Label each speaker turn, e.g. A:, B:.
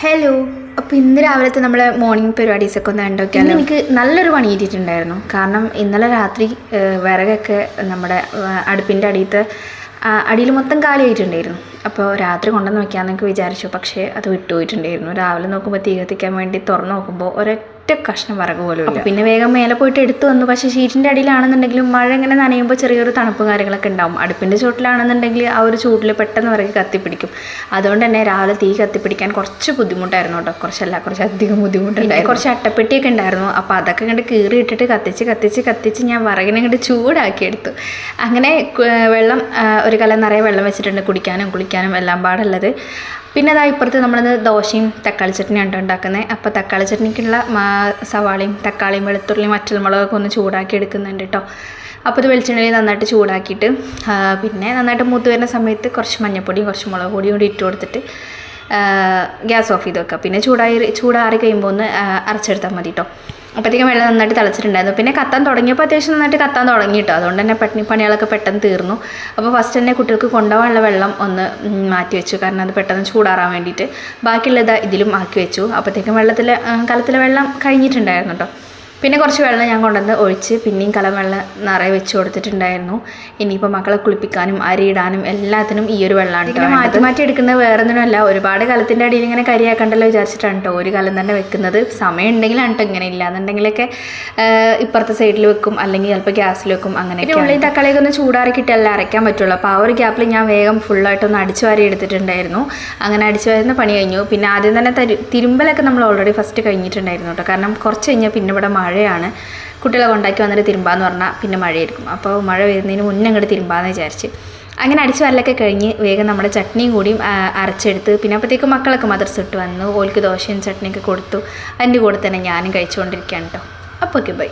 A: Hello. അപ്പോൾ ഇന്ന് രാവിലത്തെ നമ്മളെ മോർണിംഗ് പരിപാടീസൊക്കെ ഒന്ന് കണ്ടോക്കിയാൽ എനിക്ക് നല്ലൊരു പണി കിട്ടിയിട്ടുണ്ടായിരുന്നു. കാരണം ഇന്നലെ രാത്രി വിറകൊക്കെ നമ്മുടെ അടുപ്പിൻ്റെ അടിയിൽ മൊത്തം കാലിയായിട്ടുണ്ടായിരുന്നു. അപ്പോൾ രാത്രി കൊണ്ടുവന്ന് വെക്കാമെന്നൊക്കെ വിചാരിച്ചു, പക്ഷേ അത് വിട്ടുപോയിട്ടുണ്ടായിരുന്നു. രാവിലെ നോക്കുമ്പോൾ തീ കത്തിക്കാൻ വേണ്ടി തുറന്ന് നോക്കുമ്പോൾ ഒരൊറ്റ കഷ്ണം വിറക് പോലും ഇല്ല. പിന്നെ വേഗം മേലെ പോയിട്ട് എടുത്തു വന്നു. പക്ഷേ ഷീറ്റിൻ്റെ അടിയിലാണെന്നുണ്ടെങ്കിലും മഴ ഇങ്ങനെ നനയുമ്പോൾ ചെറിയൊരു തണുപ്പ് കാര്യങ്ങളൊക്കെ ഉണ്ടാവും. അടുപ്പിൻ്റെ ചുവട്ടിലാണെന്നുണ്ടെങ്കിൽ ആ ഒരു ചൂട്ടിൽ പെട്ടെന്ന് വിറക് കത്തിപ്പിടിക്കും. അതുകൊണ്ട് തന്നെ രാവിലെ തീ കത്തിപ്പിടിക്കാൻ കുറച്ച് ബുദ്ധിമുട്ടായിരുന്നു കേട്ടോ. കുറച്ചധികം ബുദ്ധിമുട്ടുണ്ടായിരുന്നു. കുറച്ച് അട്ടപ്പെട്ടിയൊക്കെ ഉണ്ടായിരുന്നു. അപ്പോൾ അതൊക്കെ കണ്ട് കീറിയിട്ടിട്ട് കത്തിച്ച് ഞാൻ വിറകിനെ കണ്ട് ചൂടാക്കിയെടുത്തു. അങ്ങനെ വെള്ളം ഒരു കലം നിറയെ വെള്ളം വെച്ചിട്ടുണ്ട്, കുടിക്കാനും കുളിക്കാനും എല്ലാം പാടുള്ളത്. പിന്നെ അതാ ഇപ്പുറത്ത് നമ്മളത് ദോശയും തക്കാളി ചട്നിയാണ് ഉണ്ടാക്കുന്നത്. അപ്പോൾ തക്കാളി ചട്നിക്കുള്ള സവാളയും തക്കാളിയും വെളുത്തുള്ളിയും വറ്റൽമുളകൊക്കെ ഒന്ന് ചൂടാക്കി എടുക്കുന്നുണ്ട് കേട്ടോ. അപ്പോൾ ഇത് വെളിച്ചെണ്ണയിൽ നന്നായിട്ട് ചൂടാക്കിയിട്ട് പിന്നെ നന്നായിട്ട് മൂത്ത് വരുന്ന സമയത്ത് കുറച്ച് മഞ്ഞൾപ്പൊടിയും കുറച്ച് മുളക് പൊടിയും കൂടി ഇട്ട് കൊടുത്തിട്ട് ഗ്യാസ് ഓഫ് ചെയ്ത് വെക്കുക. പിന്നെ ചൂടാറി കഴിയുമ്പോൾ ഒന്ന് അരച്ചെടുത്താൽ മതി കേട്ടോ. അപ്പോഴത്തേക്കും വെള്ളം നന്നായിട്ട് തിളച്ചിട്ടുണ്ടായിരുന്നു. പിന്നെ കത്താൻ തുടങ്ങിയപ്പോൾ അത്യാവശ്യം നന്നായിട്ട് കത്താൻ തുടങ്ങി കേട്ടോ. അതുകൊണ്ട് തന്നെ പണികളൊക്കെ പെട്ടെന്ന് തീർന്നു. അപ്പോൾ ഫസ്റ്റ് തന്നെ കുട്ടികൾക്ക് കൊണ്ടുപോകാനുള്ള വെള്ളം ഒന്ന് മാറ്റി വെച്ചു, കാരണം അത് പെട്ടെന്ന് ചൂടാറാൻ വേണ്ടിയിട്ട്. ബാക്കിയുള്ളത് ഇതിലും ആക്കി വെച്ചു. അപ്പോഴത്തേക്കും കലത്തിലെ വെള്ളം കഴിഞ്ഞിട്ടുണ്ടായിരുന്നു കേട്ടോ. പിന്നെ കുറച്ച് വെള്ളം ഞാൻ കൊണ്ടുവന്ന് ഒഴിച്ച് പിന്നെയും കലം വെള്ളം നിറയെ വെച്ച് കൊടുത്തിട്ടുണ്ടായിരുന്നു. ഇനിയിപ്പോൾ മക്കളെ കുളിപ്പിക്കാനും അരിയിടാനും എല്ലാത്തിനും ഈ ഒരു വെള്ളമാണ് കേട്ടോ. മാറ്റി എടുക്കുന്നത് വേറെ ഒന്നുമല്ല, ഒരുപാട് കലത്തിൻ്റെ അടിയിൽ ഇങ്ങനെ കരിയാക്കണ്ടല്ലോ വിചാരിച്ചിട്ടാണ് കേട്ടോ ഒരു കലം തന്നെ വെക്കുന്നത്. സമയം ഉണ്ടെങ്കിലാണ് കേട്ടോ ഇങ്ങനെ, ഇല്ലാന്നുണ്ടെങ്കിലൊക്കെ ഇപ്പുറത്തെ സൈഡിൽ വെക്കും, അല്ലെങ്കിൽ ചിലപ്പോൾ ഗ്യാസിൽ വെക്കും. അങ്ങനെയൊക്കെ ഉള്ളി തക്കാളിയൊക്കെ ഒന്ന് ചൂടാറിക്കിട്ടല്ല അരയ്ക്കാൻ പറ്റുള്ളൂ. അപ്പോൾ ആ ഒരു ഗ്യാപ്പിൽ ഞാൻ വേഗം ഫുള്ളായിട്ടൊന്ന് അടിച്ചു വാരി എടുത്തിട്ടുണ്ടായിരുന്നു. അങ്ങനെ അടിച്ചു വരുന്ന പണി കഴിഞ്ഞു. പിന്നെ ആദ്യം തന്നെ തിരുമ്പലൊക്കെ നമ്മൾ ഓൾറെഡി ഫസ്റ്റ് കഴിഞ്ഞിട്ടുണ്ടായിരുന്നു കേട്ടോ. കാരണം കുറച്ച് കഴിഞ്ഞാൽ പിന്നെ ഇവിടെ മഴയാണ്. കുട്ടികളെ കൊണ്ടാക്കി വന്നിട്ട് തിരുമ്പാന്ന് പറഞ്ഞാൽ പിന്നെ മഴയായിരിക്കും. അപ്പോൾ മഴ വരുന്നതിന് മുന്നേ അങ്ങോട്ട് തിരുമ്പാന്ന് വിചാരിച്ച് അങ്ങനെ അടിച്ചു വരലൊക്കെ കഴിഞ്ഞ് വേഗം നമ്മുടെ ചട്നിയും കൂടിയും അരച്ചെടുത്ത് പിന്നെ അപ്പോഴത്തേക്കും മക്കളൊക്കെ മദ്രസ ഇട്ട് വന്നു. ഓൽക്ക് ദോശയും ചട്നിയൊക്കെ കൊടുത്തു. അതിൻ്റെ കൂടെ തന്നെ ഞാനും കഴിച്ചുകൊണ്ടിരിക്കുകയാണ് കേട്ടോ. അപ്പോൾ ഓക്കെ ബൈ.